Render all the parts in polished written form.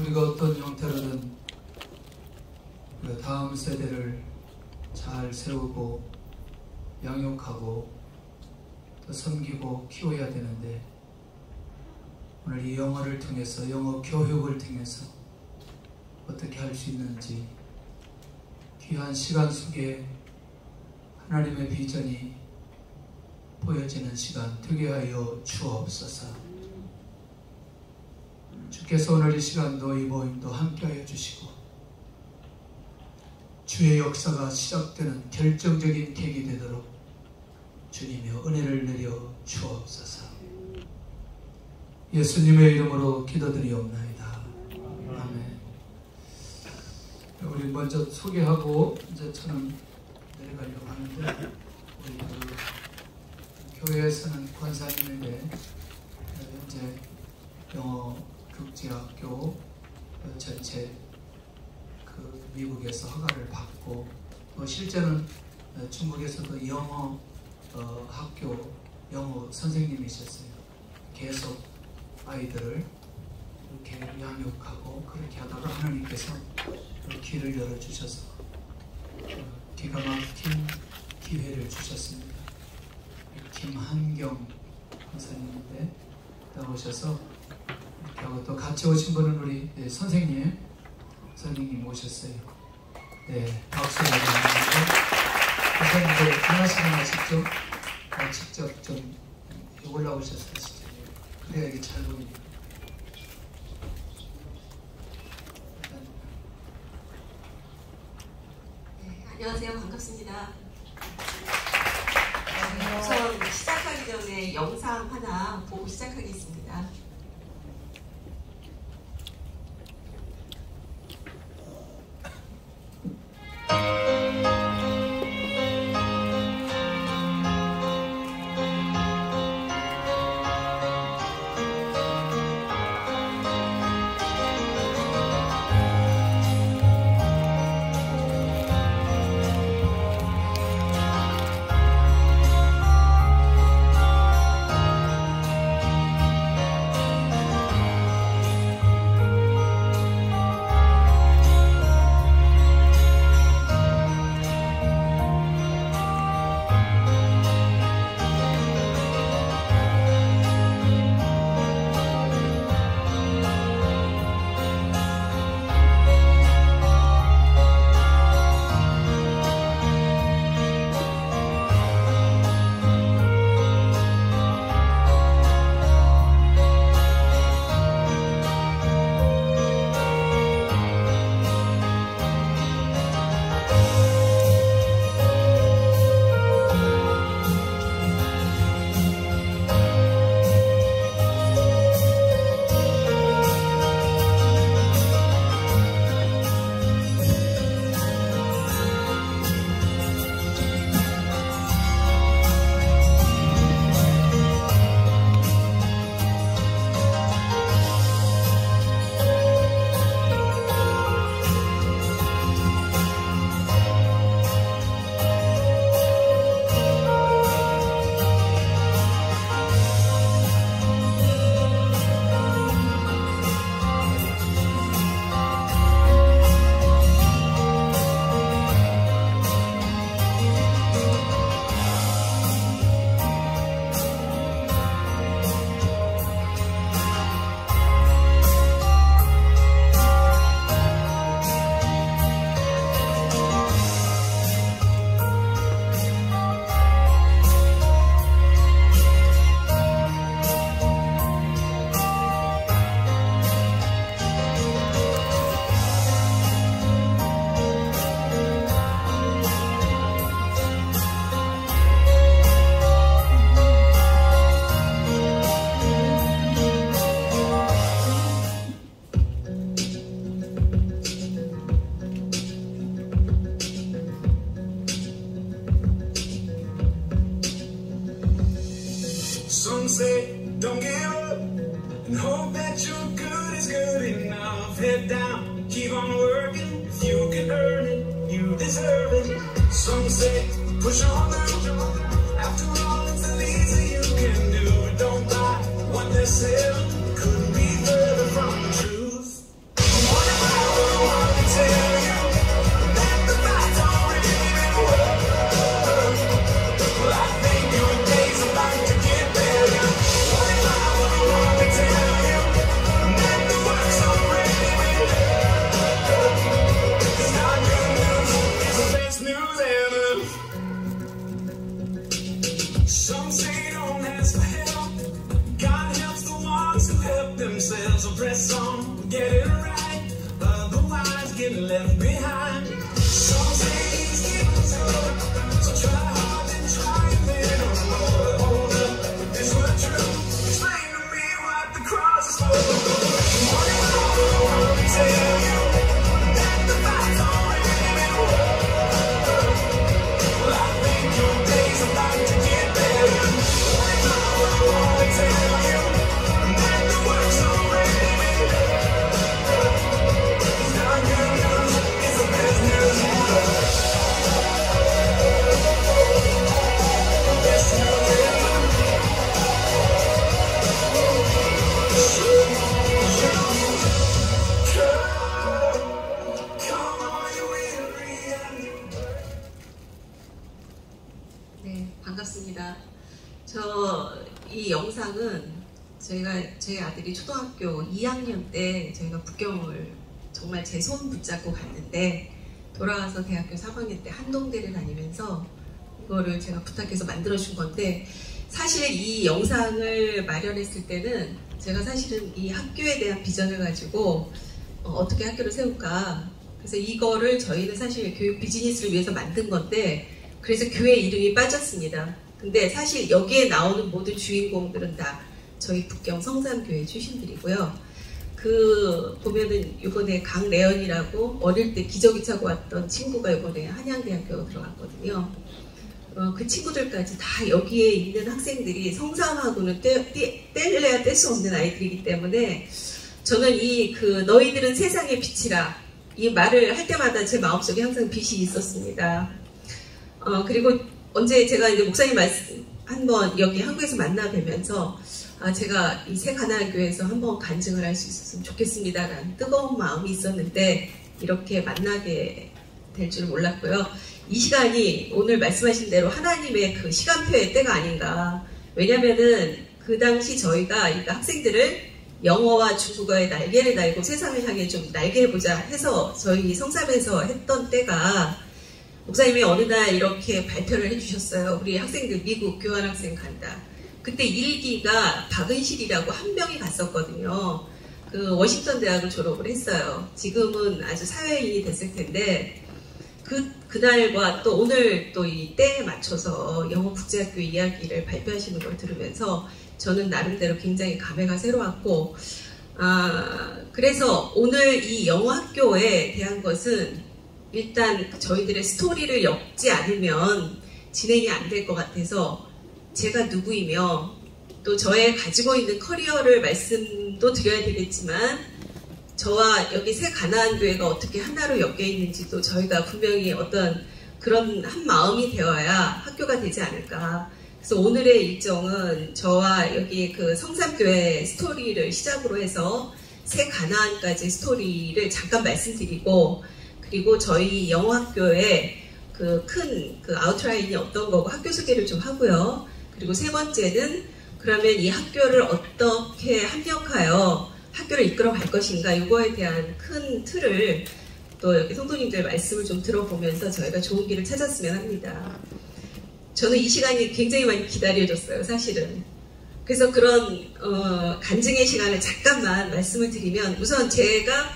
우리가 어떤 형태로든 우리가 다음 세대를 잘 세우고 양육하고 또 섬기고 키워야 되는데, 오늘 이 영어를 통해서, 영어 교육을 통해서 어떻게 할 수 있는지, 귀한 시간 속에 하나님의 비전이 보여지는 시간 되게 하여 주옵소서. 주께서 오늘 이 시간도 이 모임도 함께하여 주시고, 주의 역사가 시작되는 결정적인 계기 되도록 주님의 은혜를 내려 주옵소서. 예수님의 이름으로 기도드리옵나이다. 아멘. 우리 먼저 소개하고 이제 저는 내려가려고 하는데, 우리 교회에서는 권사님인데 현재 영어 국제학교 전체 미국에서 허가를 받고, 또 실제는 중국에서도 영어 학교 영어 선생님이셨어요. 계속 아이들을 이렇게 양육하고 그렇게 하다가 하나님께서 길을 열어주셔서 기가 막힌 기회를 주셨습니다. 김한경 선생님인데 나오셔서 이렇게 하고, 또 같이 오신 분은 우리 선생님 오셨어요. 네, 박수 드립니다. 선생님들 하나씩이나 직접 좀 올라오셨어요. 진짜. 그래야 이게 잘 보입니다. 네, 안녕하세요. 반갑습니다. 우선 시작하기 전에 영상 하나 보고 시작하겠습니다. Some say don't give up and hope that your good is good enough. Head down, keep on working. If you can earn it, you deserve it. Some say push on through. After all, it's the least that you can do. Don't buy what they're selling. Couldn't be further from the truth. on, get it right. Otherwise, get left behind. Some say he's getting so try hard and try and then hold up. Is what true? Explain to me what the cross is for. I tell you that the fight's already been won. Well, I think your day's about to get better. I tell you that the work's already been done. It's not good news, it's the best news you know. Best news ever. Come on, you weary and 네, 반갑습니다. 이 영상은 저희 아들이 초등학교 2학년 때 저희가 북경을 정말 제 손 붙잡고 갔는데 돌아와서 대학교 3학년 때 한동대를 다니면서 이거를 제가 부탁해서 만들어준 건데 사실 이 영상을 마련했을 때는 제가 사실은 이 학교에 대한 비전을 가지고 어떻게 학교를 세울까 그래서 이거를 저희는 사실 교육 비즈니스를 위해서 만든 건데 그래서 교회 이름이 빠졌습니다. 근데 사실 여기에 나오는 모든 주인공들은 다 저희 북경 성삼교회 출신들이고요. 보면은 이번에 강래연이라고 어릴 때 기저귀 차고 왔던 친구가 이번에 한양대학교 들어갔거든요. 그 친구들까지 다 여기에 있는 학생들이 성삼하고는 뗄래야 뗄 수 없는 아이들이기 때문에 저는 너희들은 세상의 빛이라 이 말을 할 때마다 제 마음속에 항상 빛이 있었습니다. 그리고 언제 제가 이제 목사님 말씀 한번 여기 한국에서 만나 뵈면서 제가 이 새 가나안 교회에서 한번 간증을 할 수 있었으면 좋겠습니다라는 뜨거운 마음이 있었는데 이렇게 만나게 될 줄 몰랐고요. 이 시간이 오늘 말씀하신 대로 하나님의 그 시간표의 때가 아닌가. 왜냐면은 그 당시 저희가 이 학생들을 영어와 중국어에 날개를 달고 세상을 향해 좀 날개해보자 해서 저희 성삼에서 했던 때가 목사님이 어느 날 이렇게 발표를 해주셨어요. 우리 학생들 미국 교환학생 간다. 그때 일기가 박은실이라고 한 명이 갔었거든요. 그 워싱턴 대학을 졸업을 했어요. 지금은 아주 사회인이 됐을 텐데 그날과 또 오늘 또 이 때에 맞춰서 영어국제학교 이야기를 발표하시는 걸 들으면서 저는 나름대로 굉장히 감회가 새로웠고 그래서 오늘 이 영어학교에 대한 것은 일단 저희들의 스토리를 엮지 않으면 진행이 안 될 것 같아서 제가 누구이며 또 저의 가지고 있는 커리어를 말씀도 드려야 되겠지만 저와 여기 새 가나안 교회가 어떻게 하나로 엮여 있는지도 저희가 분명히 어떤 그런 한 마음이 되어야 학교가 되지 않을까. 그래서 오늘의 일정은 저와 여기 그 성삼교회 스토리를 시작으로 해서 새 가나안까지 스토리를 잠깐 말씀드리고 그리고 저희 영어학교의 그 큰 아웃라인이 어떤 거고 학교 소개를 좀 하고요. 그리고 세 번째는 그러면 이 학교를 어떻게 합력하여 학교를 이끌어 갈 것인가 이거에 대한 큰 틀을 또 여기 성도님들 말씀을 좀 들어보면서 저희가 좋은 길을 찾았으면 합니다. 저는 이 시간이 굉장히 많이 기다려졌어요, 사실은. 그래서 그런 간증의 시간을 잠깐만 말씀을 드리면 우선 제가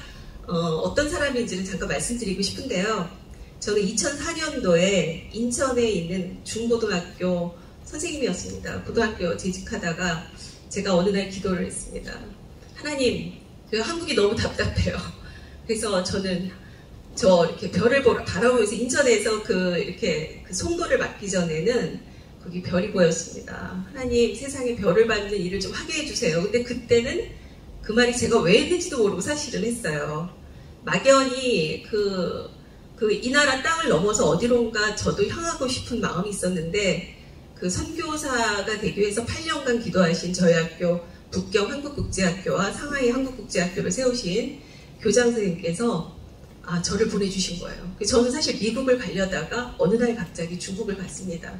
어떤 사람인지를 잠깐 말씀드리고 싶은데요. 저는 2004년도에 인천에 있는 중고등학교 선생님이었습니다. 고등학교 재직하다가 제가 어느 날 기도를 했습니다. 하나님, 한국이 너무 답답해요. 그래서 저는 이렇게 별을 바라보면서 인천에서 이렇게 송도를 맡기 전에는 거기 별이 보였습니다. 하나님, 세상에 별을 받는 일을 좀 하게 해주세요. 근데 그때는 그 말이 제가 왜 했는지도 모르고 사실은 했어요. 막연히 이 나라 땅을 넘어서 어디론가 저도 향하고 싶은 마음이 있었는데 그 선교사가 되기 위해서 8년간 기도하신 저희 학교 북경 한국국제학교와 상하이 한국국제학교를 세우신 교장 선생님께서 저를 보내주신 거예요. 저는 사실 미국을 가려다가 어느 날 갑자기 중국을 갔습니다.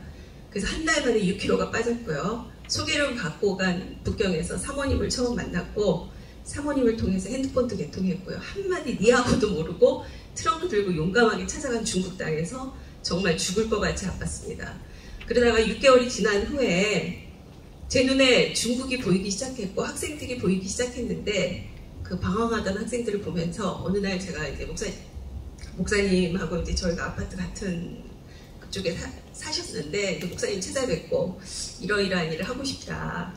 그래서 한 달 만에 6kg가 빠졌고요. 소개를 받고 간 북경에서 사모님을 처음 만났고 사모님을 통해서 핸드폰도 개통했고요. 한마디 니하고도 모르고 트렁크 들고 용감하게 찾아간 중국 땅에서 정말 죽을 것 같이 아팠습니다. 그러다가 6개월이 지난 후에 제 눈에 중국이 보이기 시작했고 학생들이 보이기 시작했는데 그 방황하던 학생들을 보면서 어느 날 제가 이제 목사님하고 이제 저희가 아파트 같은 그쪽에 사셨는데 목사님 찾아뵙고 이러이러한 일을 하고 싶다.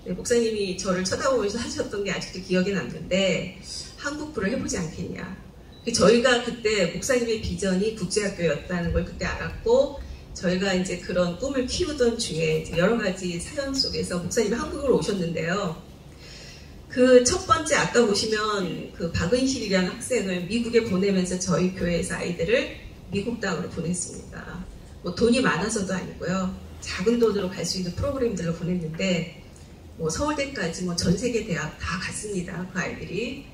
목사님이 저를 쳐다보면서 하셨던 게 아직도 기억에 남는데 한국부를 해보지 않겠냐. 저희가 그때 목사님의 비전이 국제학교였다는 걸 그때 알았고 저희가 이제 그런 꿈을 키우던 중에 여러 가지 사연 속에서 목사님이 한국으로 오셨는데요. 그 첫 번째 아까 보시면 그 박은실이라는 학생을 미국에 보내면서 저희 교회에서 아이들을 미국 땅으로 보냈습니다. 뭐 돈이 많아서도 아니고요. 작은 돈으로 갈 수 있는 프로그램들로 보냈는데 뭐 서울대까지 뭐 전 세계 대학 다 갔습니다. 그 아이들이.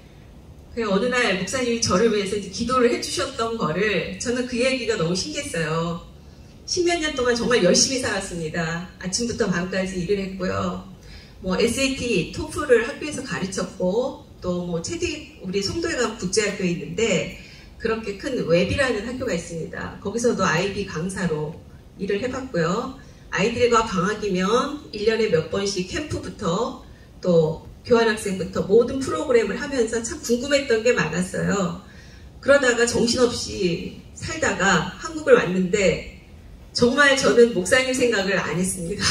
그냥 어느 날 목사님이 저를 위해서 이제 기도를 해주셨던 거를 저는 그 얘기가 너무 신기했어요. 10몇 년 동안 정말 열심히 살았습니다. 아침부터 밤까지 일을 했고요. 뭐 SAT, 토플을 학교에서 가르쳤고 또 뭐 우리 송도에 가면 국제학교에 있는데 그렇게 큰 웹이라는 학교가 있습니다. 거기서도 IB 강사로 일을 해봤고요. 아이들과 방학이면 1년에 몇 번씩 캠프부터 또 교환학생부터 모든 프로그램을 하면서 참 궁금했던 게 많았어요. 그러다가 정신없이 살다가 한국을 왔는데 정말 저는 목사님 생각을 안 했습니다.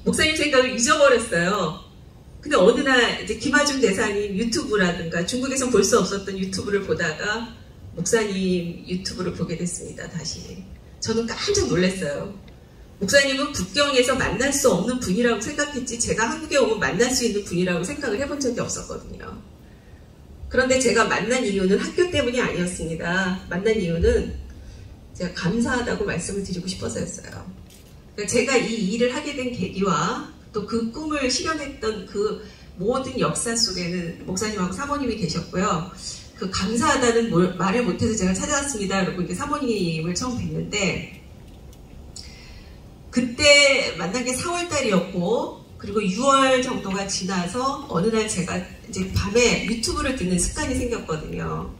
목사님 생각을 잊어버렸어요. 근데 어느 날 이제 김하중 대사님 유튜브라든가 중국에서 볼 수 없었던 유튜브를 보다가 목사님 유튜브를 보게 됐습니다. 다시. 저는 깜짝 놀랐어요. 목사님은 국경에서 만날 수 없는 분이라고 생각했지 제가 한국에 오면 만날 수 있는 분이라고 생각을 해본 적이 없었거든요. 그런데 제가 만난 이유는 학교 때문이 아니었습니다. 만난 이유는 제가 감사하다고 말씀을 드리고 싶어서였어요. 그러니까 제가 이 일을 하게 된 계기와 또 그 꿈을 실현했던 그 모든 역사 속에는 목사님하고 사모님이 계셨고요. 그 감사하다는 말을 못해서 제가 찾아왔습니다. 그리고 이렇게 사모님을 처음 뵀는데 그때 만난 게 4월달이었고 그리고 6월 정도가 지나서 어느 날 제가 이제 밤에 유튜브를 듣는 습관이 생겼거든요.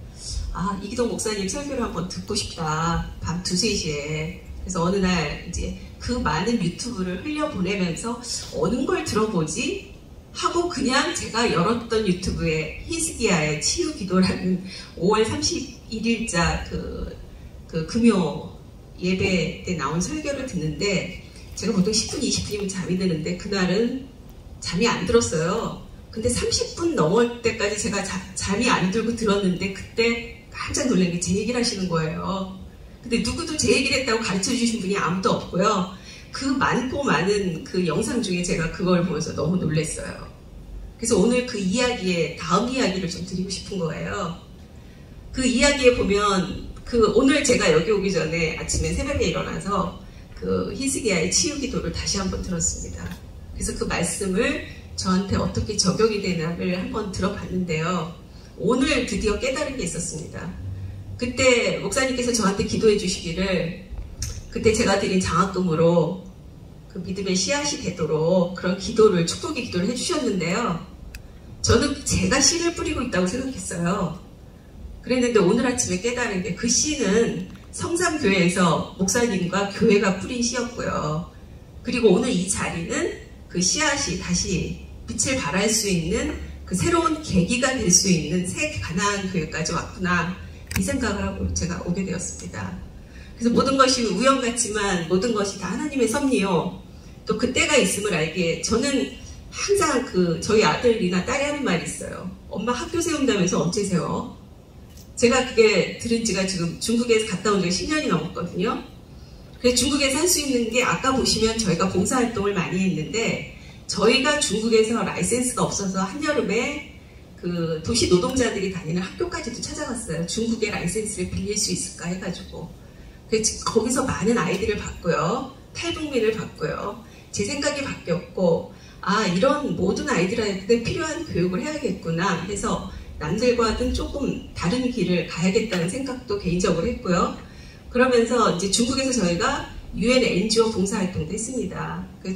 아, 이기동 목사님 설교를 한번 듣고 싶다. 밤 2, 3시에. 그래서 어느 날 이제 그 많은 유튜브를 흘려보내면서 어느 걸 들어보지? 하고 그냥 제가 열었던 유튜브에 히스기야의 치유기도라는 5월 31일자 그 금요 예배 때 나온 설교를 듣는데 제가 보통 10분, 20분이면 잠이 드는데 그날은 잠이 안 들었어요. 근데 30분 넘을 때까지 제가 잠이 안 들고 들었는데 그때 깜짝 놀란 게 제 얘기를 하시는 거예요. 근데 누구도 제 얘기를 했다고 가르쳐 주신 분이 아무도 없고요. 그 많고 많은 그 영상 중에 제가 그걸 보면서 너무 놀랐어요. 그래서 오늘 그 이야기의 다음 이야기를 좀 드리고 싶은 거예요. 그 이야기에 보면 오늘 제가 여기 오기 전에 아침에 새벽에 일어나서 그 히스기야의 치유기도를 다시 한번 들었습니다. 그래서 그 말씀을 저한테 어떻게 적용이 되나를 한번 들어봤는데요. 오늘 드디어 깨달은 게 있었습니다. 그때 목사님께서 저한테 기도해 주시기를 그때 제가 드린 장학금으로 그 믿음의 씨앗이 되도록 그런 기도를 축복의 기도를 해주셨는데요. 저는 제가 씨를 뿌리고 있다고 생각했어요. 그랬는데 오늘 아침에 깨달은 게 그 씨는 성삼교회에서 목사님과 교회가 뿌린 씨였고요. 그리고 오늘 이 자리는 그 씨앗이 다시 빛을 발할 수 있는 그 새로운 계기가 될 수 있는 새 가나안 교회까지 왔구나 이 생각을 하고 제가 오게 되었습니다. 그래서 모든 것이 우연 같지만 모든 것이 다 하나님의 섭리요. 또 그때가 있음을 알기에 저는 항상 저희 아들이나 딸이 하는 말이 있어요. 엄마 학교 세운다면서 언제 세워? 제가 그게 들은 지가 지금 중국에서 갔다 온 지가 10년이 넘었거든요. 그래서 중국에서 할 수 있는 게 아까 보시면 저희가 봉사활동을 많이 했는데 저희가 중국에서 라이센스가 없어서 한여름에 그 도시 노동자들이 다니는 학교까지도 찾아갔어요. 중국의 라이센스를 빌릴 수 있을까 해가지고. 그래서 거기서 많은 아이들을 봤고요. 탈북민을 봤고요. 제 생각이 바뀌었고 아 이런 모든 아이들한테 필요한 교육을 해야겠구나 해서 남들과는 조금 다른 길을 가야겠다는 생각도 개인적으로 했고요. 그러면서 이제 중국에서 저희가 UN NGO 봉사활동도 했습니다. 그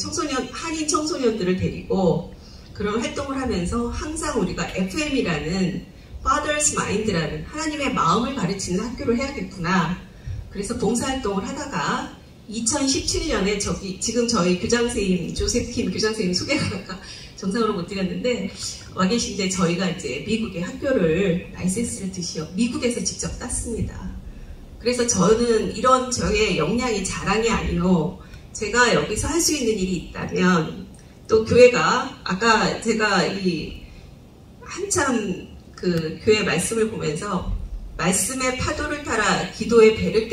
한인 청소년들을 데리고 그런 활동을 하면서 항상 우리가 FM이라는 Father's Mind라는 하나님의 마음을 가르치는 학교를 해야겠구나. 그래서 봉사활동을 하다가 2017년에 지금 저희 교장선생님 조셉킴 교장선생님 소개가 정상으로 못 드렸는데 와 계신데 저희가 이제 미국의 학교를 라이센스를 드시어 미국에서 직접 땄습니다. 그래서 저는 이런 저의 역량이 자랑이 아니요. 제가 여기서 할 수 있는 일이 있다면 또 교회가 아까 제가 이 한참 그 교회 말씀을 보면서 말씀의 파도를 따라 기도의 배를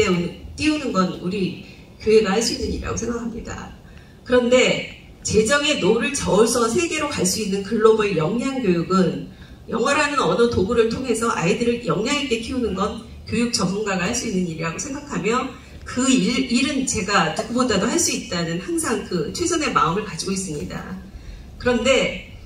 띄우는 건 우리 교회가 할 수 있는 일이라고 생각합니다. 그런데 재정의 노를 저어서 세계로 갈 수 있는 글로벌 역량 교육은 영어라는 언어 도구를 통해서 아이들을 역량 있게 키우는 건 교육 전문가가 할 수 있는 일이라고 생각하며 그 일은 제가 누구보다도 할 수 있다는 항상 그 최선의 마음을 가지고 있습니다. 그런데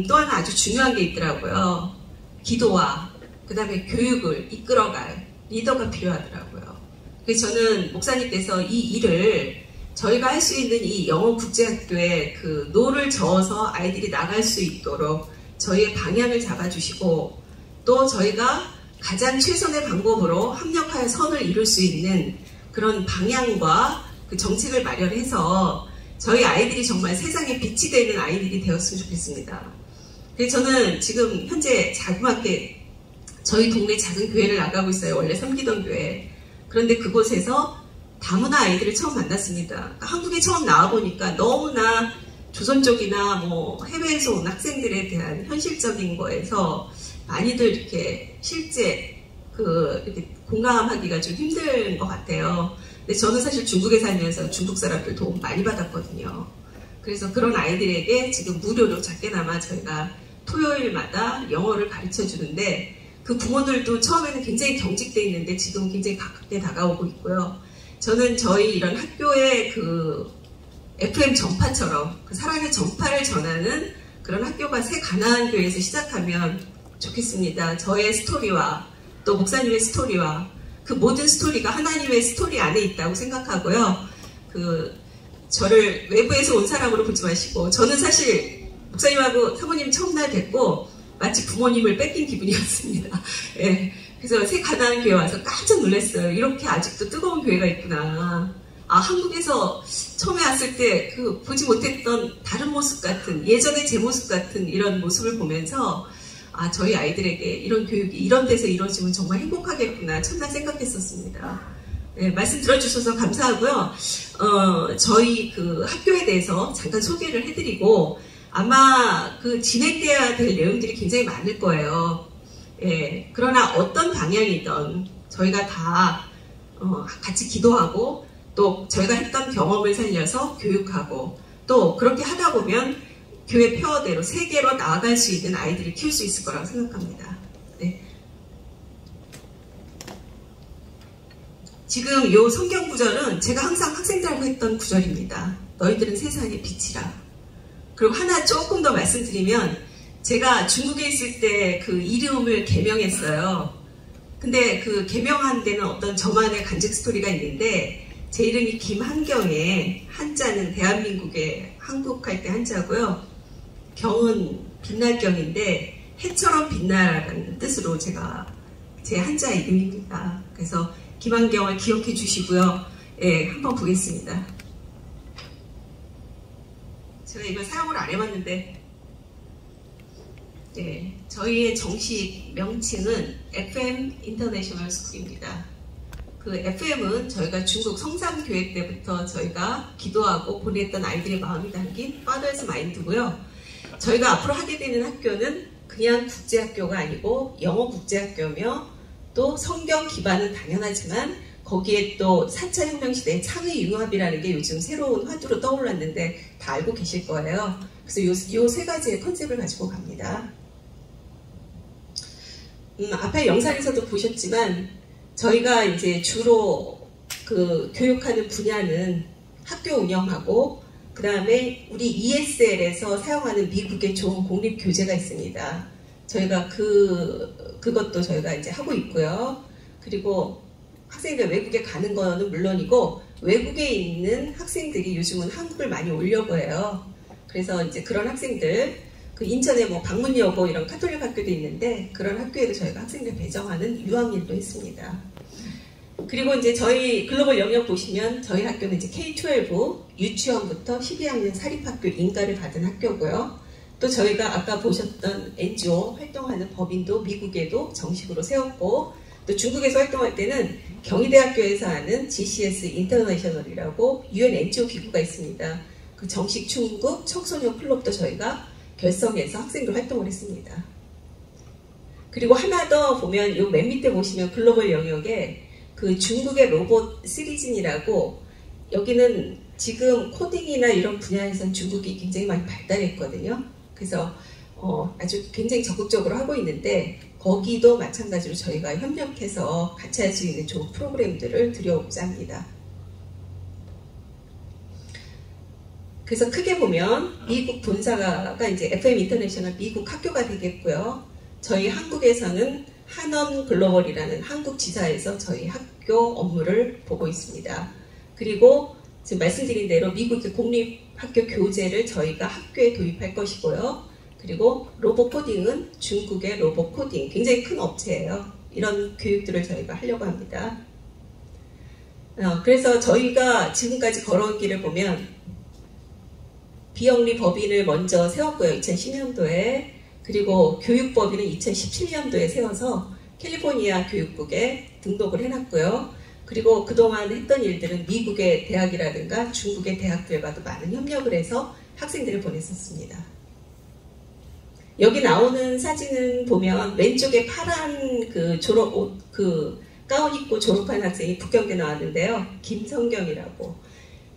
또 하나 아주 중요한 게 있더라고요. 기도와 그 다음에 교육을 이끌어갈 리더가 필요하더라고요. 그래서 저는 목사님께서 이 일을 저희가 할 수 있는 이 영어국제학교에 그 노를 저어서 아이들이 나갈 수 있도록 저희의 방향을 잡아주시고 또 저희가 가장 최선의 방법으로 합력하여 선을 이룰 수 있는 그런 방향과 그 정책을 마련해서 저희 아이들이 정말 세상에 빛이 되는 아이들이 되었으면 좋겠습니다. 그래서 저는 지금 현재 자그맣게 저희 동네 작은 교회를 나가고 있어요. 원래 섬기던 교회. 그런데 그곳에서 다문화 아이들을 처음 만났습니다. 그러니까 한국에 처음 나와보니까 너무나 조선족이나 뭐 해외에서 온 학생들에 대한 현실적인 거에서 많이들 이렇게 실제 이렇게 공감하기가 좀 힘든 것 같아요. 근데 저는 사실 중국에 살면서 중국 사람들 도움 많이 받았거든요. 그래서 그런 아이들에게 지금 무료로 작게나마 저희가 토요일마다 영어를 가르쳐 주는데 그 부모들도 처음에는 굉장히 경직돼 있는데 지금 굉장히 가깝게 다가오고 있고요. 저는 저희 이런 학교의 그 FM 전파처럼 그 사랑의 전파를 전하는 그런 학교가 새 가나안 교회에서 시작하면 좋겠습니다. 저의 스토리와 또 목사님의 스토리와 그 모든 스토리가 하나님의 스토리 안에 있다고 생각하고요. 저를 외부에서 온 사람으로 보지 마시고 저는 사실 목사님하고 사모님 처음 날 뵙고 마치 부모님을 뺏긴 기분이었습니다. 예. 그래서 새 가나안 교회 와서 깜짝 놀랐어요. 이렇게 아직도 뜨거운 교회가 있구나. 한국에서 처음에 왔을 때 그 보지 못했던 다른 모습 같은 예전의 제 모습 같은 이런 모습을 보면서 저희 아이들에게 이런 교육이 이런 데서 이루어지면 정말 행복하겠구나 첫날 생각했었습니다. 네, 말씀 들어주셔서 감사하고요. 저희 그 학교에 대해서 잠깐 소개를 해드리고 아마 그 진행돼야 될 내용들이 굉장히 많을 거예요. 예, 그러나 어떤 방향이든 저희가 다 같이 기도하고 또 저희가 했던 경험을 살려서 교육하고 또 그렇게 하다 보면 교회 표어대로 세계로 나아갈 수 있는 아이들을 키울 수 있을 거라고 생각합니다. 네. 지금 이 성경 구절은 제가 항상 학생들하고 했던 구절입니다. 너희들은 세상의 빛이라. 그리고 하나 조금 더 말씀드리면 제가 중국에 있을 때 그 이름을 개명했어요. 근데 그 개명한 데는 어떤 저만의 간증 스토리가 있는데 제 이름이 김한경에 한자는 대한민국의 한국할 때 한자고요. 경은 빛날 경인데 해처럼 빛나라는 뜻으로 제가 제 한자 이름입니다. 그래서 김한경을 기억해 주시고요. 예, 한번 보겠습니다. 제가 이걸 사용을 안 해봤는데 네, 저희의 정식 명칭은 FM 인터내셔널 스쿨입니다. 그 FM은 저희가 중국 성삼교회 때부터 저희가 기도하고 보냈던 아이들의 마음이 담긴 Father's Mind고요. 저희가 앞으로 하게 되는 학교는 그냥 국제학교가 아니고 영어 국제학교며 또 성경 기반은 당연하지만 거기에 또 4차 혁명 시대의 창의 융합이라는 게 요즘 새로운 화두로 떠올랐는데 다 알고 계실 거예요. 그래서 요 세 가지의 컨셉을 가지고 갑니다. 앞에 영상에서도 보셨지만 저희가 이제 주로 그 교육하는 분야는 학교 운영하고 그 다음에 우리 ESL에서 사용하는 미국의 좋은 공립 교재가 있습니다. 저희가 그것도 저희가 이제 하고 있고요. 그리고 학생들 외국에 가는 거는 물론이고 외국에 있는 학생들이 요즘은 한국을 많이 오려고 해요. 그래서 이제 그런 학생들 그 인천에 뭐 방문여고 이런 카톨릭 학교도 있는데 그런 학교에도 저희가 학생들 배정하는 유학일도 했습니다. 그리고 이제 저희 글로벌 영역 보시면 저희 학교는 이제 K-12 유치원부터 12학년 사립학교 인가를 받은 학교고요. 또 저희가 아까 보셨던 NGO 활동하는 법인도 미국에도 정식으로 세웠고, 또 중국에서 활동할 때는 경희대학교에서 하는 GCS 인터내셔널이라고 UN NGO 기구가 있습니다. 그 정식 중국 청소년 클럽도 저희가 결성해서 학생들 활동을 했습니다. 그리고 하나 더 보면 요 맨 밑에 보시면 글로벌 영역에 그 중국의 로봇 시리즌이라고, 여기는 지금 코딩이나 이런 분야에서는 중국이 굉장히 많이 발달했거든요. 그래서 아주 굉장히 적극적으로 하고 있는데, 거기도 마찬가지로 저희가 협력해서 같이 할 수 있는 좋은 프로그램들을 들여오고자 합니다. 그래서 크게 보면 미국 본사가 이제 FM 인터내셔널 미국 학교가 되겠고요. 저희 한국에서는 한원 글로벌이라는 한국 지사에서 저희 학교 업무를 보고 있습니다. 그리고 지금 말씀드린 대로 미국의 공립학교 교재를 저희가 학교에 도입할 것이고요. 그리고 로봇 코딩은 중국의 로봇 코딩, 굉장히 큰 업체예요. 이런 교육들을 저희가 하려고 합니다. 그래서 저희가 지금까지 걸어온 길을 보면 비영리 법인을 먼저 세웠고요. 2010년도에. 그리고 교육법인은 2017년도에 세워서 캘리포니아 교육국에 등록을 해놨고요. 그리고 그동안 했던 일들은 미국의 대학이라든가 중국의 대학들과도 많은 협력을 해서 학생들을 보냈었습니다. 여기 나오는 사진은 보면 왼쪽에 파란 그 졸업옷, 그 가운 입고 졸업한 학생이 북경대 나왔는데요. 김성경이라고.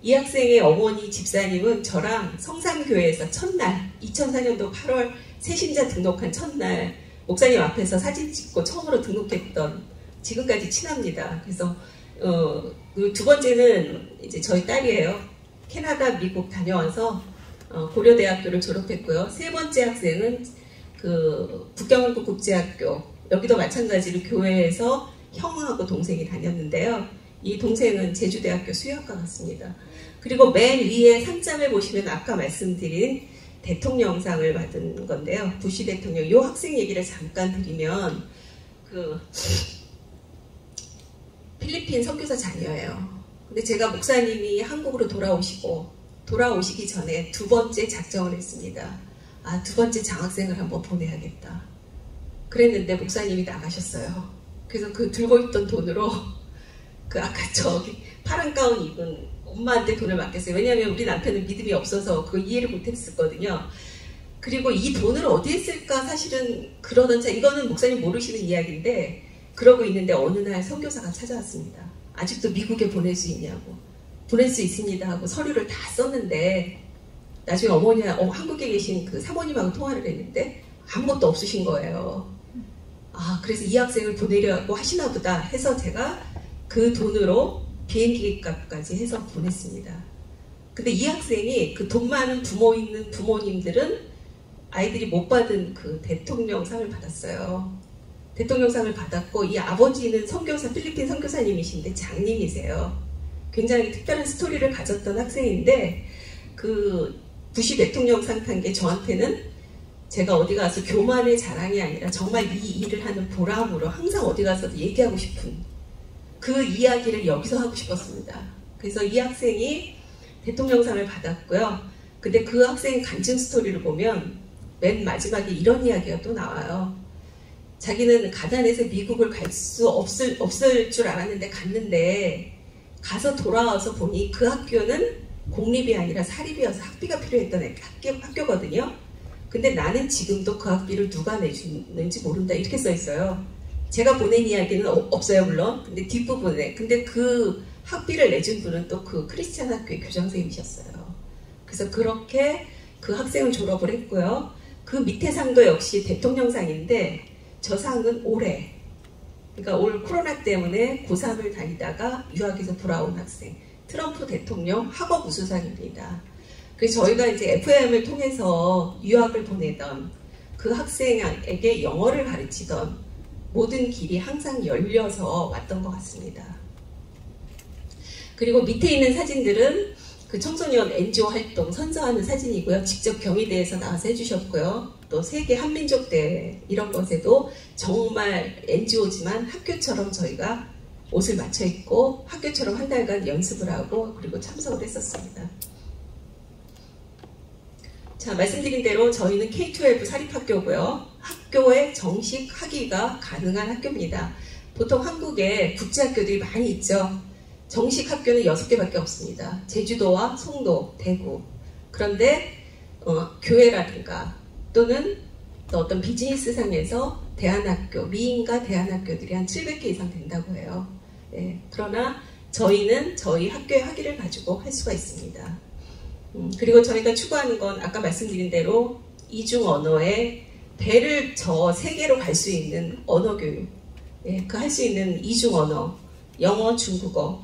이 학생의 어머니 집사님은 저랑 성삼교회에서 첫날 2004년도 8월 새신자 등록한 첫날 목사님 앞에서 사진 찍고 처음으로 등록했던, 지금까지 친합니다. 그래서 그 두 번째는 이제 저희 딸이에요. 캐나다, 미국 다녀와서 고려대학교를 졸업했고요. 세 번째 학생은 그 북경한국 국제학교, 여기도 마찬가지로 교회에서 형하고 동생이 다녔는데요. 이 동생은 제주대학교 수의학과 같습니다. 그리고 맨 위에 상점에 보시면 아까 말씀드린 대통령상을 받은 건데요. 부시 대통령, 이 학생 얘기를 잠깐 드리면 그 필리핀 선교사 자녀예요. 근데 제가 목사님이 한국으로 돌아오시기 전에 두 번째 작정을 했습니다. 아, 두 번째 장학생을 한번 보내야겠다. 그랬는데 목사님이 나가셨어요. 그래서 그 들고 있던 돈으로 그 아까 저기 파란 가운 입은 엄마한테 돈을 맡겼어요. 왜냐하면 우리 남편은 믿음이 없어서 그거 이해를 못했었거든요. 그리고 이 돈을 어디에 쓸까 사실은 그러던 차, 이거는 목사님 모르시는 이야기인데, 그러고 있는데 어느 날 선교사가 찾아왔습니다. 아직도 미국에 보낼 수 있냐고. 보낼 수 있습니다 하고 서류를 다 썼는데, 나중에 한국에 계신 그 사모님하고 통화를 했는데 아무것도 없으신 거예요. 아, 그래서 이 학생을 보내려고 하시나 보다 해서 제가 그 돈으로 비행기 값까지 해서 보냈습니다. 근데 이 학생이 그 돈 많은 부모 있는 부모님들은 아이들이 못 받은 그 대통령상을 받았어요. 대통령상을 받았고, 이 아버지는 선교사, 필리핀 선교사님이신데 장님이세요. 굉장히 특별한 스토리를 가졌던 학생인데, 그 부시 대통령상 탄 게 저한테는 제가 어디 가서 교만의 자랑이 아니라 정말 이 일을 하는 보람으로 항상 어디 가서도 얘기하고 싶은 그 이야기를 여기서 하고 싶었습니다. 그래서 이 학생이 대통령상을 받았고요. 근데 그 학생 간증 스토리를 보면 맨 마지막에 이런 이야기가 또 나와요. 자기는 가난해서 미국을 갈 수 없을 줄 알았는데 갔는데, 가서 돌아와서 보니 그 학교는 공립이 아니라 사립이어서 학비가 필요했던 학교거든요. 근데 나는 지금도 그 학비를 누가 내주는지 모른다, 이렇게 써 있어요. 제가 보낸 이야기는 없어요, 물론. 근데 뒷부분에. 근데 그 학비를 내준 분은 또 그 크리스찬 학교의 교장선생님이셨어요. 그래서 그렇게 그 학생을 졸업을 했고요. 그 밑에 상도 역시 대통령상인데, 저 상은 올해, 그러니까 올 코로나 때문에 고3을 다니다가 유학에서 돌아온 학생, 트럼프 대통령 학업 우수상입니다. 그래서 저희가 이제 FM을 통해서 유학을 보내던 그 학생에게 영어를 가르치던 모든 길이 항상 열려서 왔던 것 같습니다. 그리고 밑에 있는 사진들은 그 청소년 NGO 활동 선서하는 사진이고요. 직접 경희대에서 나와서 해주셨고요. 또 세계 한민족대회 이런 것에도 정말 NGO지만 학교처럼 저희가 옷을 맞춰 입고 학교처럼 한 달간 연습을 하고 그리고 참석을 했었습니다. 자, 말씀드린 대로 저희는 K-12 사립학교고요. 학교에 정식 학위가 가능한 학교입니다. 보통 한국에 국제학교들이 많이 있죠. 정식 학교는 6개밖에 없습니다. 제주도와 송도, 대구. 그런데 교회라든가 또는 또 어떤 비즈니스상에서 대안학교, 미인가 대안학교들이 한 700개 이상 된다고 해요. 네, 그러나 저희는 저희 학교의 학위를 가지고 할 수가 있습니다. 그리고 저희가 추구하는 건 아까 말씀드린 대로 이중 언어에 배를 저 세계로 갈 수 있는 언어 교육, 예, 그 할 수 있는 이중 언어, 영어, 중국어,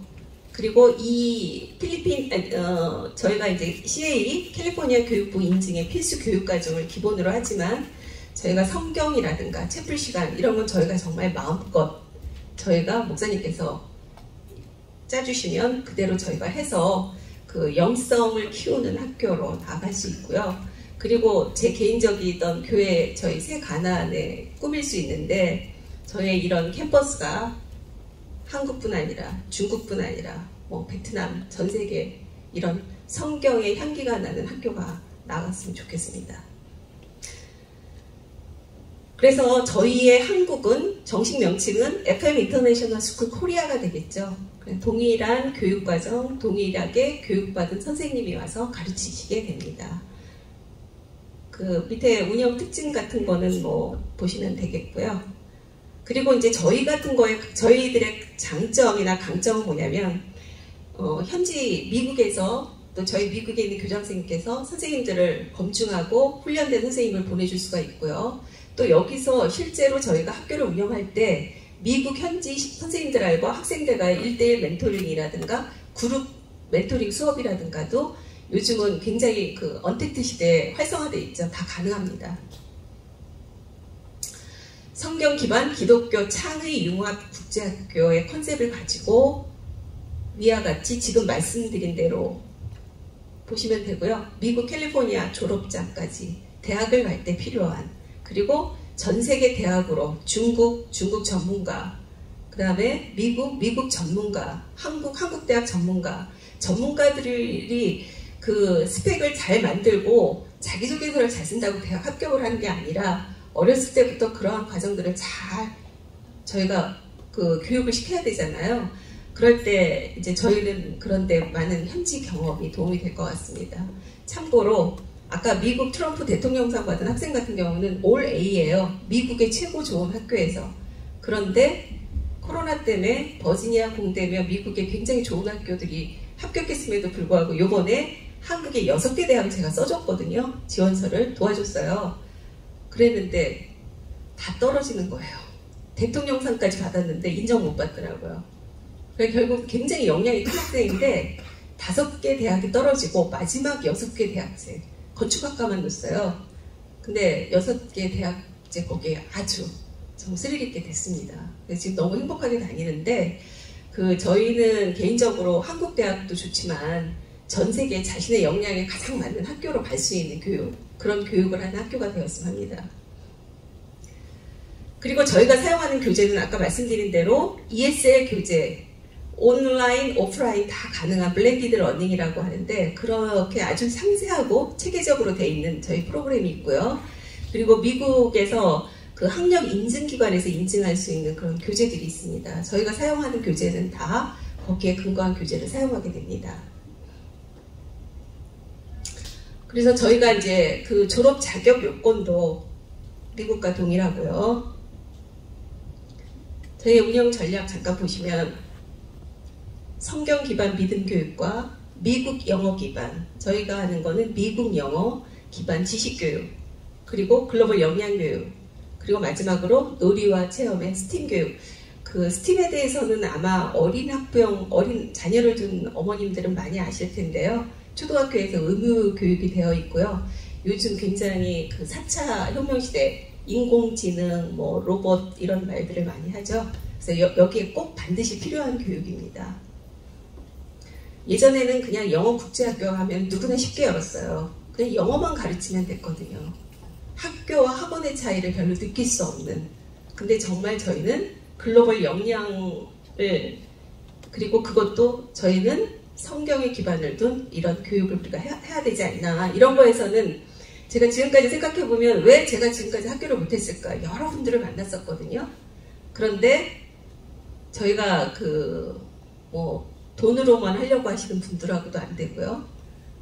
그리고 이 필리핀 저희가 이제 CA 캘리포니아 교육부 인증의 필수 교육 과정을 기본으로 하지만 저희가 성경이라든가 채플 시간 이런 건 저희가 정말 마음껏 저희가 목사님께서 짜주시면 그대로 저희가 해서 그 영성을 키우는 학교로 나아갈 수 있고요. 그리고 제 개인적이던 교회 저희 새 가나안에 꾸밀 수 있는데 저의 이런 캠퍼스가 한국뿐 아니라 중국뿐 아니라 뭐 베트남 전 세계 이런 성경의 향기가 나는 학교가 나갔으면 좋겠습니다. 그래서 저희의 한국은 정식 명칭은 FM 인터내셔널 스쿨 코리아가 되겠죠. 동일한 교육과정, 동일하게 교육받은 선생님이 와서 가르치시게 됩니다. 그 밑에 운영 특징 같은 거는 뭐 보시면 되겠고요. 그리고 이제 저희 같은 거에 저희들의 장점이나 강점은 뭐냐면 현지 미국에서 또 저희 미국에 있는 교장선생님께서 선생님들을 검증하고 훈련된 선생님을 보내줄 수가 있고요. 또 여기서 실제로 저희가 학교를 운영할 때 미국 현지 선생님들과 학생들과의 1:1 멘토링이라든가 그룹 멘토링 수업이라든가도 요즘은 굉장히 그 언택트 시대에 활성화되어 있죠. 다 가능합니다. 성경 기반 기독교 창의 융합 국제학교의 컨셉을 가지고 위와 같이 지금 말씀드린 대로 보시면 되고요. 미국 캘리포니아 졸업장까지 대학을 갈 때 필요한 그리고 전 세계 대학으로 중국 전문가, 그 다음에 미국 전문가, 한국 대학 전문가들이 그 스펙을 잘 만들고 자기소개서를 잘 쓴다고 대학 합격을 하는 게 아니라 어렸을 때부터 그러한 과정들을 잘 저희가 그 교육을 시켜야 되잖아요. 그럴 때 이제 저희는 그런데 많은 현지 경험이 도움이 될 것 같습니다. 참고로 아까 미국 트럼프 대통령상 받은 학생 같은 경우는 올 A예요. 미국의 최고 좋은 학교에서. 그런데 코로나 때문에 버지니아 공대며 미국의 굉장히 좋은 학교들이 합격했음에도 불구하고 요번에 한국의 6개 대학을 제가 써줬거든요. 지원서를 도와줬어요. 그랬는데 다 떨어지는 거예요. 대통령상까지 받았는데 인정 못 받더라고요. 그래서 결국 굉장히 역량이 큰 학생인데 5개 대학이 떨어지고 마지막 6개 대학생 건축학과만 넣었어요. 근데 6개 대학 이제 거기에 아주 좀 스릴 있게 됐습니다. 그래서 지금 너무 행복하게 다니는데 저희는 개인적으로 한국 대학도 좋지만 전 세계 자신의 역량에 가장 맞는 학교로 갈 수 있는 교육, 그런 교육을 하는 학교가 되었으면 합니다. 그리고 저희가 사용하는 교재는 아까 말씀드린 대로 ESL 교재, 온라인, 오프라인 다 가능한 블렌디드 러닝이라고 하는데 그렇게 아주 상세하고 체계적으로 되어 있는 저희 프로그램이 있고요. 그리고 미국에서 그 학력 인증기관에서 인증할 수 있는 그런 교재들이 있습니다. 저희가 사용하는 교재는 다 거기에 근거한 교재를 사용하게 됩니다. 그래서 저희가 이제 그 졸업 자격 요건도 미국과 동일하고요. 저희 운영 전략 잠깐 보시면 성경 기반 믿음 교육과 미국 영어 기반, 저희가 하는 거는 미국 영어 기반 지식 교육, 그리고 글로벌 역량 교육, 그리고 마지막으로 놀이와 체험의 스팀 교육. 그 스팀에 대해서는 아마 어린 자녀를 둔 어머님들은 많이 아실 텐데요. 초등학교에서 의무 교육이 되어 있고요. 요즘 굉장히 그 4차 혁명 시대, 인공지능, 뭐 로봇 이런 말들을 많이 하죠. 그래서 여기에 꼭 반드시 필요한 교육입니다. 예전에는 그냥 영어 국제학교 하면 누구나 쉽게 열었어요. 그냥 영어만 가르치면 됐거든요. 학교와 학원의 차이를 별로 느낄 수 없는. 근데 정말 저희는 글로벌 역량을, 그리고 그것도 저희는 성경에 기반을 둔 이런 교육을 우리가 해야 되지 않나. 이런 거에서는 제가 지금까지 생각해보면 왜 제가 지금까지 학교를 못했을까? 여러분들을 만났었거든요. 그런데 저희가 돈으로만 하려고 하시는 분들하고도 안 되고요.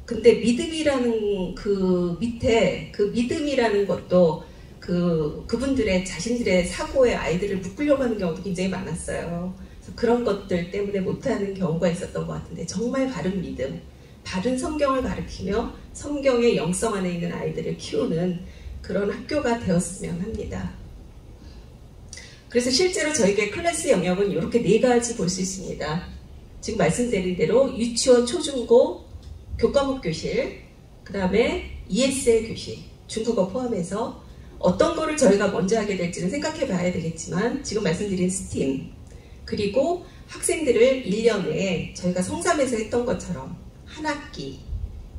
근데 믿음이라는 그 밑에 그 믿음이라는 것도 그분들의 자신들의 사고에 아이들을 묶으려고 하는 경우도 굉장히 많았어요. 그래서 그런 것들 때문에 못하는 경우가 있었던 것 같은데 정말 바른 믿음, 바른 성경을 가르치며 성경의 영성 안에 있는 아이들을 키우는 그런 학교가 되었으면 합니다. 그래서 실제로 저희의 클래스 영역은 이렇게 4가지 볼 수 있습니다. 지금 말씀드린 대로 유치원, 초중고, 교과목 교실, 그 다음에 ESL 교실, 중국어 포함해서 어떤 거를 저희가 먼저 하게 될지는 생각해 봐야 되겠지만 지금 말씀드린 스팀, 그리고 학생들을 1년에 저희가 성삼에서 했던 것처럼 한 학기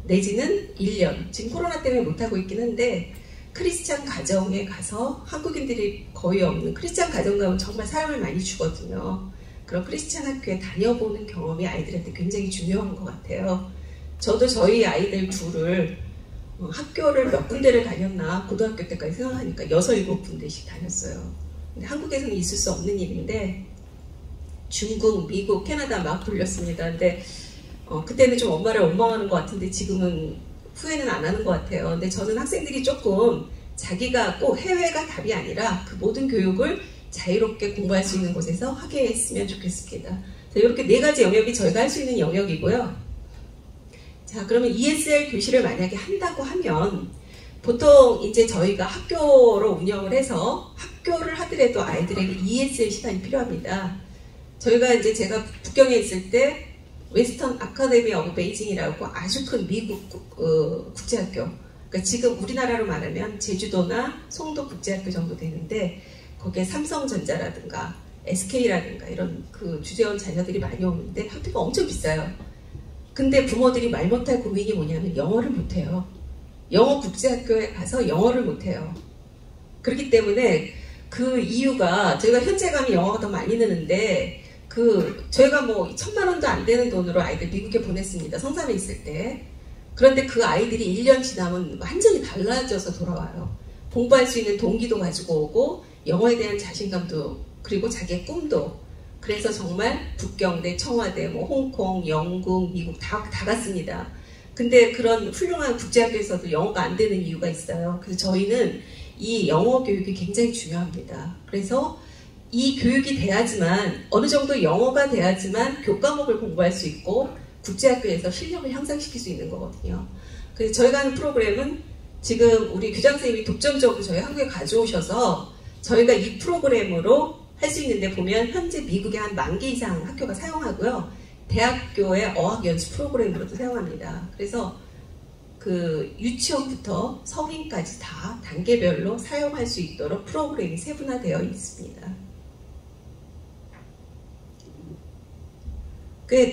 내지는 1년, 지금 코로나 때문에 못하고 있긴 한데 크리스찬 가정에 가서 한국인들이 거의 없는 크리스찬 가정 가면 정말 사랑을 많이 주거든요. 그런 크리스찬 학교에 다녀보는 경험이 아이들한테 굉장히 중요한 것 같아요. 저도 저희 아이들 둘을 학교를 몇 군데를 다녔나 고등학교 때까지 생각하니까 6, 7군데씩 다녔어요. 근데 한국에서는 있을 수 없는 일인데 중국, 미국, 캐나다 막 돌렸습니다. 근데 그때는 좀 엄마를 원망하는 것 같은데 지금은 후회는 안 하는 것 같아요. 근데 저는 학생들이 조금 자기가 꼭 해외가 답이 아니라 그 모든 교육을 자유롭게 공부할 수 있는 곳에서 하게 했으면 좋겠습니다. 이렇게 4가지 영역이 저희가 할 수 있는 영역이고요. 자, 그러면 ESL 교실을 만약에 한다고 하면 보통 이제 저희가 학교로 운영을 해서 학교를 하더라도 아이들에게 ESL 시간이 필요합니다. 저희가 이제 제가 북경에 있을 때 웨스턴 아카데미 오브 베이징이라고 아주 큰 미국 국제학교, 그러니까 지금 우리나라로 말하면 제주도나 송도 국제학교 정도 되는데 거기에 삼성전자라든가 SK라든가 이런 그 주재원 자녀들이 많이 오는데 학비가 엄청 비싸요. 근데 부모들이 말 못할 고민이 뭐냐면 영어를 못해요. 영어 국제학교에 가서 영어를 못해요. 그렇기 때문에 그 이유가 저희가 현재 가면 영어가 더 많이 느는데 저희가 뭐 1000만 원도 안 되는 돈으로 아이들 미국에 보냈습니다. 성삼에 있을 때. 그런데 그 아이들이 1년 지나면 완전히 달라져서 돌아와요. 공부할 수 있는 동기도 가지고 오고 영어에 대한 자신감도 그리고 자기의 꿈도. 그래서 정말 북경대, 청와대, 뭐 홍콩, 영국, 미국 다 갔습니다. 근데 그런 훌륭한 국제학교에서도 영어가 안 되는 이유가 있어요. 그래서 저희는 이 영어 교육이 굉장히 중요합니다. 그래서 이 교육이 돼야지만 어느 정도 영어가 돼야지만 교과목을 공부할 수 있고 국제학교에서 실력을 향상시킬 수 있는 거거든요. 그래서 저희가 하는 프로그램은 지금 우리 교장선생님이 독점적으로 저희 한국에 가져오셔서 저희가 이 프로그램으로 할 수 있는데 보면 현재 미국에 한 10,000개 이상 학교가 사용하고요. 대학교의 어학연수 프로그램으로도 사용합니다. 그래서 그 유치원부터 성인까지 다 단계별로 사용할 수 있도록 프로그램이 세분화되어 있습니다.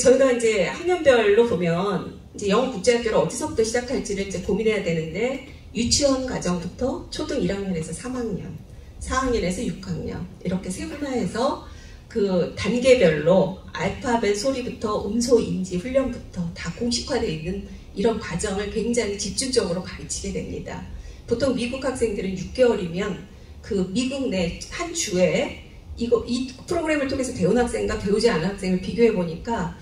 저희가 이제 학년별로 보면 이제 영어 국제학교를 어디서부터 시작할지를 이제 고민해야 되는데 유치원 과정부터 초등 1학년에서 3학년, 4학년에서 6학년 이렇게 세분화해서 그 단계별로 알파벳 소리부터 음소 인지 훈련부터 다 공식화되어 있는 이런 과정을 굉장히 집중적으로 가르치게 됩니다. 보통 미국 학생들은 6개월이면 그 미국 내 한 주에 이 프로그램을 통해서 배운 학생과 배우지 않은 학생을 비교해 보니까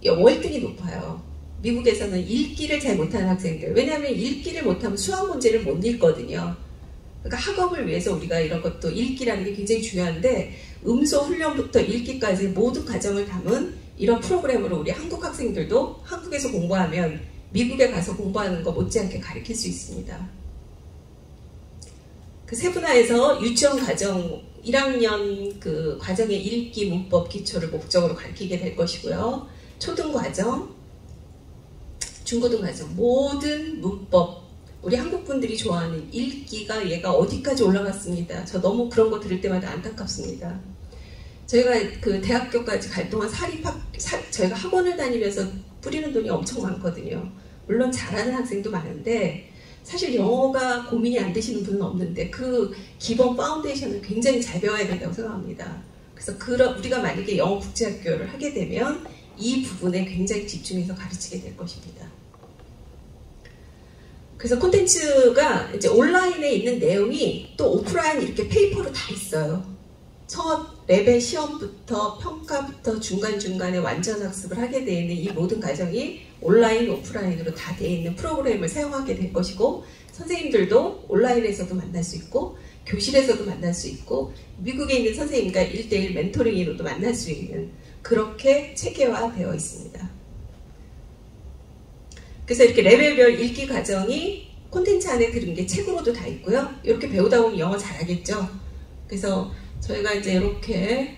월등히 높아요. 미국에서는 읽기를 잘 못하는 학생들, 왜냐하면 읽기를 못하면 수학 문제를 못 읽거든요. 그러니까 학업을 위해서 우리가 이런 것도 읽기라는 게 굉장히 중요한데 음소 훈련부터 읽기까지 모든 과정을 담은 이런 프로그램으로 우리 한국 학생들도 한국에서 공부하면 미국에 가서 공부하는 거 못지않게 가르칠 수 있습니다. 그 세분화해서 유치원 과정 1학년 그 과정의 읽기, 문법, 기초를 목적으로 가르치게 될 것이고요. 초등 과정, 중고등 과정 모든 문법, 우리 한국 분들이 좋아하는 읽기가 얘가 어디까지 올라갔습니다. 저 너무 그런 거 들을 때마다 안타깝습니다. 저희가 그 대학교까지 갈 동안 저희가 학원을 다니면서 뿌리는 돈이 엄청 많거든요. 물론 잘하는 학생도 많은데 사실 영어가 고민이 안 되시는 분은 없는데 그 기본 파운데이션을 굉장히 잘 배워야 된다고 생각합니다. 그래서 우리가 만약에 영어 국제학교를 하게 되면 이 부분에 굉장히 집중해서 가르치게 될 것입니다. 그래서 콘텐츠가 이제 온라인에 있는 내용이 또 오프라인 이렇게 페이퍼로 다 있어요. 첫 레벨 시험부터 평가부터 중간중간에 완전 학습을 하게 되어 있는 이 모든 과정이 온라인, 오프라인으로 다 되어 있는 프로그램을 사용하게 될 것이고, 선생님들도 온라인에서도 만날 수 있고 교실에서도 만날 수 있고 미국에 있는 선생님과 1대1 멘토링으로도 만날 수 있는, 그렇게 체계화되어 있습니다. 그래서 이렇게 레벨별 읽기 과정이 콘텐츠 안에 들은 게 책으로도 다 있고요. 이렇게 배우다 보면 영어 잘하겠죠. 그래서 저희가 이제 이렇게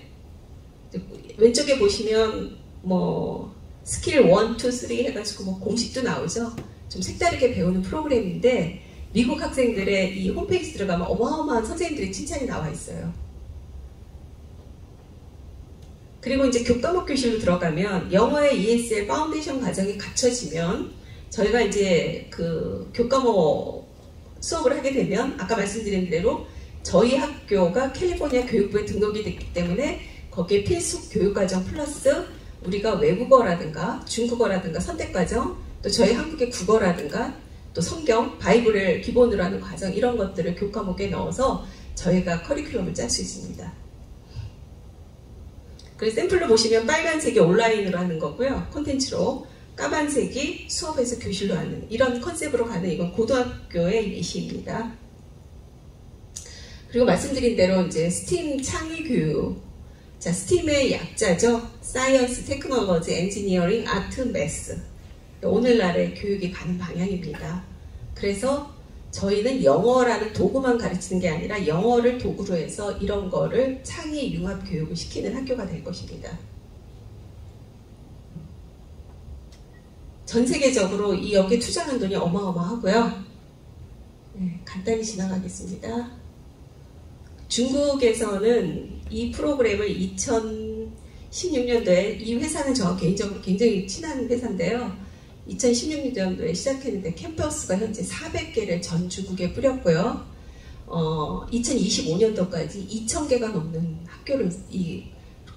왼쪽에 보시면 뭐 스킬 1, 2, 3 해가지고 뭐 공식도 나오죠. 좀 색다르게 배우는 프로그램인데 미국 학생들의 이 홈페이지 들어가면 어마어마한 선생님들의 칭찬이 나와 있어요. 그리고 이제 교과목 교실로 들어가면 영어의 ESL 파운데이션 과정이 갖춰지면 저희가 이제 그 교과목 수업을 하게 되면 아까 말씀드린 대로 저희 학교가 캘리포니아 교육부에 등록이 됐기 때문에 거기에 필수 교육과정 플러스 우리가 외국어라든가 중국어라든가 선택과정, 또 저희 한국의 국어라든가 또 성경, 바이블을 기본으로 하는 과정, 이런 것들을 교과목에 넣어서 저희가 커리큘럼을 짤 수 있습니다. 그래서 샘플로 보시면 빨간색이 온라인으로 하는 거고요. 콘텐츠로. 까만색이 수업에서 교실로 하는, 이런 컨셉으로 가는, 이건 고등학교의 예시입니다. 그리고 말씀드린 대로 이제 스팀 창의 교육. 자, 스팀의 약자죠. 사이언스, 테크놀로지, 엔지니어링, 아트, 매스. 오늘날의 교육이 가는 방향입니다. 그래서 저희는 영어라는 도구만 가르치는 게 아니라 영어를 도구로 해서 이런 거를 창의 융합 교육을 시키는 학교가 될 것입니다. 전 세계적으로 이 여기에 투자한 돈이 어마어마하고요. 네, 간단히 지나가겠습니다. 중국에서는 이 프로그램을 2016년도에, 이 회사는 저 개인적으로 굉장히 친한 회사인데요. 2016년도에 시작했는데 캠퍼스가 현재 400개를 전 중국에 뿌렸고요. 2025년도까지 2,000개가 넘는 학교를, 이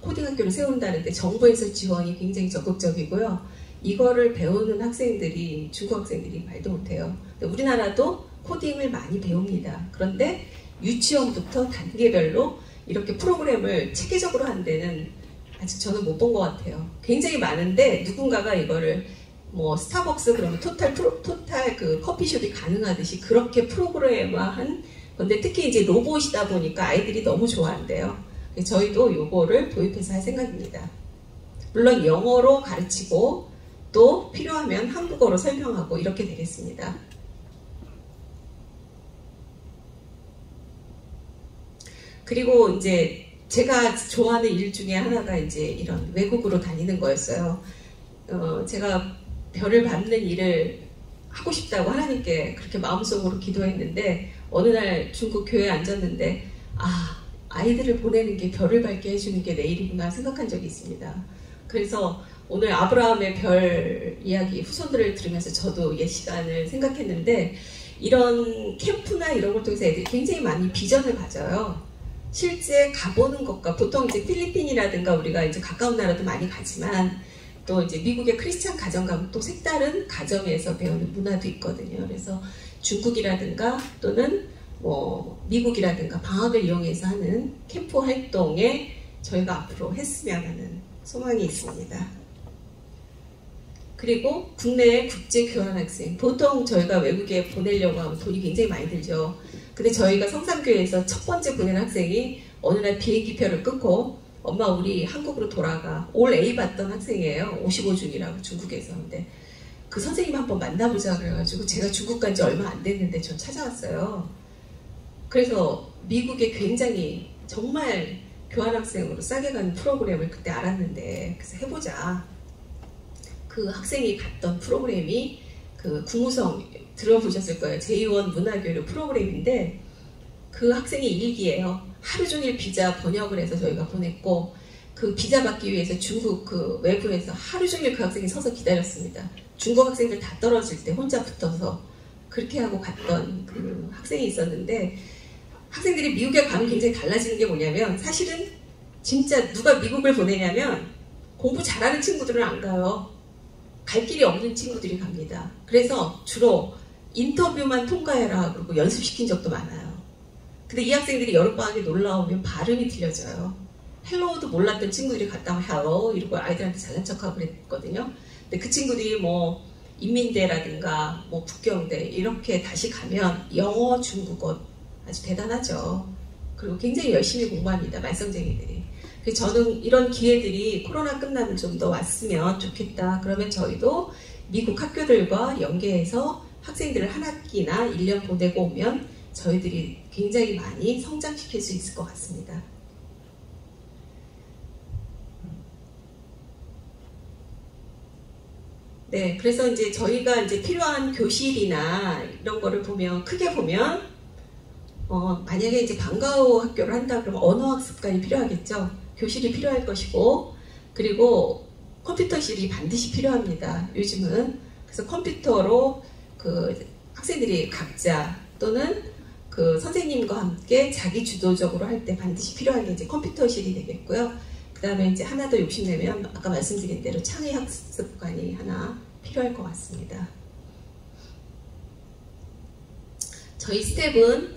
코딩 학교를 세운다는데 정부에서 지원이 굉장히 적극적이고요. 이거를 배우는 학생들이, 중국 학생들이 말도 못해요. 우리나라도 코딩을 많이 배웁니다. 그런데 유치원부터 단계별로 이렇게 프로그램을 체계적으로 한 데는 아직 저는 못 본 것 같아요. 굉장히 많은데 누군가가 이거를 뭐 스타벅스 그러면 토탈 그 커피숍이 가능하듯이 그렇게 프로그램화한 건데, 특히 이제 로봇이다 보니까 아이들이 너무 좋아한대요. 저희도 요거를 도입해서 할 생각입니다. 물론 영어로 가르치고 또 필요하면 한국어로 설명하고 이렇게 되겠습니다. 그리고 이제 제가 좋아하는 일 중에 하나가 이제 이런 외국으로 다니는 거였어요. 제가 별을 밟는 일을 하고 싶다고 하나님께 그렇게 마음속으로 기도했는데, 어느 날 중국 교회에 앉았는데 아이들을 보내는 게 별을 밟게 해주는 게 내 일이구나 생각한 적이 있습니다. 그래서 오늘 아브라함의 별 이야기 후손들을 들으면서 저도 옛 시간을 생각했는데, 이런 캠프나 이런 걸 통해서 애들이 굉장히 많이 비전을 가져요. 실제 가보는 것과, 보통 이제 필리핀이라든가 우리가 이제 가까운 나라도 많이 가지만 또 이제 미국의 크리스찬 가정 가면 또 색다른 가정에서 배우는 문화도 있거든요. 그래서 중국이라든가 또는 뭐 미국이라든가 방학을 이용해서 하는 캠프 활동에 저희가 앞으로 했으면 하는 소망이 있습니다. 그리고 국내의 국제 교환학생, 보통 저희가 외국에 보내려고 하면 돈이 굉장히 많이 들죠. 근데 저희가 성삼교회에서 첫 번째 보낸 학생이 어느 날 비행기표를 끊고 엄마 우리 한국으로 돌아가, 올 A 받던 학생이에요. 55중이라고 중국에서. 근데 그 선생님 한번 만나보자 그래가지고 제가 중국 간 지 얼마 안 됐는데 전 찾아왔어요. 그래서 미국에 굉장히 정말 교환학생으로 싸게 가는 프로그램을 그때 알았는데, 그래서 해보자. 그 학생이 갔던 프로그램이 그 국무성 들어보셨을 거예요. 제2원 문화교류 프로그램인데, 그 학생이 일기예요. 하루 종일 비자 번역을 해서 저희가 보냈고, 그 비자 받기 위해서 중국 그 외부에서 하루 종일 그 학생이 서서 기다렸습니다. 중국 학생들 다 떨어질 때 혼자 붙어서 그렇게 하고 갔던 그 학생이 있었는데, 학생들이 미국에 가면 굉장히 달라지는 게 뭐냐면, 사실은 진짜 누가 미국을 보내냐면 공부 잘하는 친구들은 안 가요. 갈 길이 없는 친구들이 갑니다. 그래서 주로 인터뷰만 통과해라 그러고 연습시킨 적도 많아요. 근데 이 학생들이 여름방학에 놀러 오면 발음이 틀려져요. 헬로우도 몰랐던 친구들이 갔다 오면 헬로 이러고 아이들한테 잘난 척하고 그랬거든요. 근데 그 친구들이 뭐 인민대라든가 뭐 북경대 이렇게 다시 가면 영어, 중국어 아주 대단하죠. 그리고 굉장히 열심히 공부합니다. 말썽쟁이들이. 그래서 저는 이런 기회들이 코로나 끝나면 좀 더 왔으면 좋겠다. 그러면 저희도 미국 학교들과 연계해서 학생들을 한 학기나 1년 보내고 오면 저희들이 굉장히 많이 성장시킬 수 있을 것 같습니다. 네, 그래서 이제 저희가 이제 필요한 교실이나 이런 거를 보면, 크게 보면, 만약에 이제 방과후 학교를 한다 그러면 언어 학습관이 필요하겠죠. 교실이 필요할 것이고, 그리고 컴퓨터실이 반드시 필요합니다. 요즘은. 그래서 컴퓨터로 그 학생들이 각자 또는 그 선생님과 함께 자기 주도적으로 할 때 반드시 필요한 게 이제 컴퓨터실이 되겠고요. 그 다음에 이제 하나 더 욕심내면 아까 말씀드린 대로 창의 학습관이 하나 필요할 것 같습니다. 저희 스텝은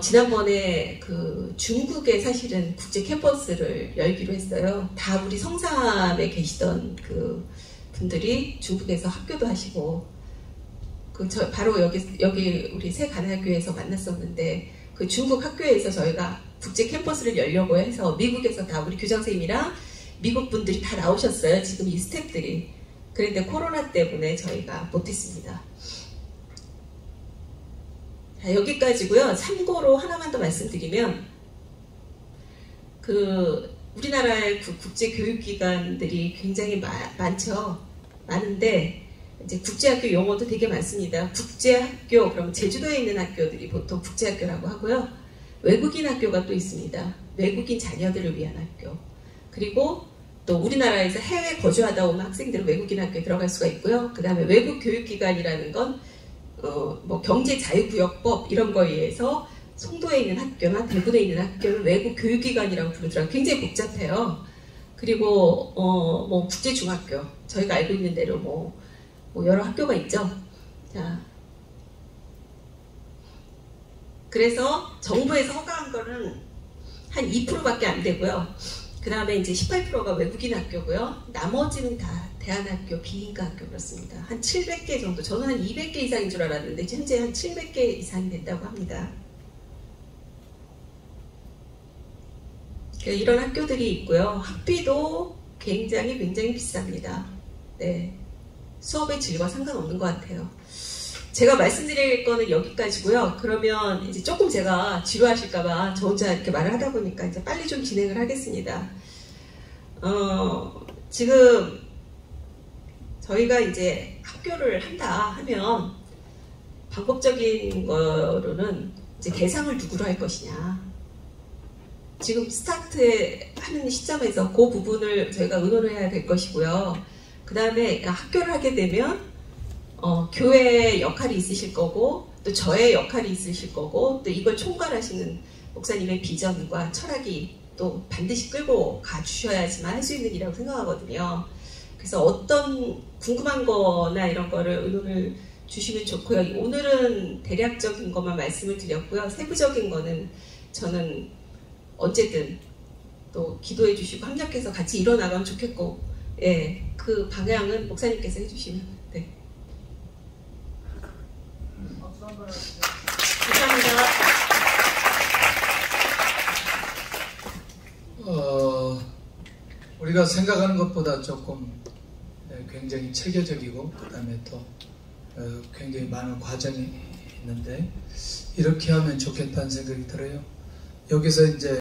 지난번에 그 중국에 사실은 국제 캠퍼스를 열기로 했어요. 다 우리 성삼에 계시던 그 분들이 중국에서 학교도 하시고 바로 여기 우리 새 가나교에서 만났었는데 그 중국 학교에서 저희가 국제 캠퍼스를 열려고 해서 미국에서 다 우리 교장선생님이랑 미국 분들이 다 나오셨어요. 지금 이 스태프들이. 그런데 코로나 때문에 저희가 못했습니다. 자, 여기까지고요. 참고로 하나만 더 말씀드리면 우리나라의 그 국제 교육기관들이 굉장히 많죠. 많은데 이제 국제학교 용어도 되게 많습니다. 국제학교, 그럼 제주도에 있는 학교들이 보통 국제학교라고 하고요. 외국인 학교가 또 있습니다. 외국인 자녀들을 위한 학교. 그리고 또 우리나라에서 해외 거주하다 오는 학생들은 외국인 학교에 들어갈 수가 있고요. 그 다음에 외국 교육기관이라는 건 뭐 경제자유구역법 이런 거에 의해서 송도에 있는 학교나 대구에 있는 학교는 외국 교육기관이라고 부르더라고요. 굉장히 복잡해요. 그리고 뭐 국제중학교, 저희가 알고 있는 대로 뭐 여러 학교가 있죠. 자, 그래서 정부에서 허가한 거는 한 2%밖에 안 되고요. 그 다음에 이제 18%가 외국인 학교고요. 나머지는 다 대안학교, 비인가 학교 그렇습니다. 한 700개 정도, 저는 한 200개 이상인 줄 알았는데 현재 한 700개 이상이 된다고 합니다. 이런 학교들이 있고요. 학비도 굉장히 비쌉니다. 네, 수업의 질과 상관없는 것 같아요. 제가 말씀드릴 거는 여기까지고요. 그러면 이제 조금 제가 지루하실까봐 저 혼자 이렇게 말을 하다 보니까 이제 빨리 좀 진행을 하겠습니다. 지금 저희가 이제 학교를 한다 하면 방법적인 거로는 이제 대상을 누구로 할 것이냐. 지금 스타트 하는 시점에서 그 부분을 저희가 의논을 해야 될 것이고요. 그 다음에 학교를 하게 되면 교회의 역할이 있으실 거고 또 저의 역할이 있으실 거고 또 이걸 총괄하시는 목사님의 비전과 철학이 또 반드시 끌고 가주셔야지만 할 수 있는 일이라고 생각하거든요. 그래서 어떤 궁금한 거나 이런 거를 의논을 주시면 좋고요. 오늘은 대략적인 것만 말씀을 드렸고요. 세부적인 거는 저는 언제든 또 기도해 주시고 협력해서 같이 이뤄나가면 좋겠고, 예, 그 방향은 목사님께서 해주시면. 네. 감사합니다. 우리가 생각하는 것보다 조금 굉장히 체계적이고 그 다음에 또 굉장히 많은 과정이 있는데 이렇게 하면 좋겠다는 생각이 들어요. 여기서 이제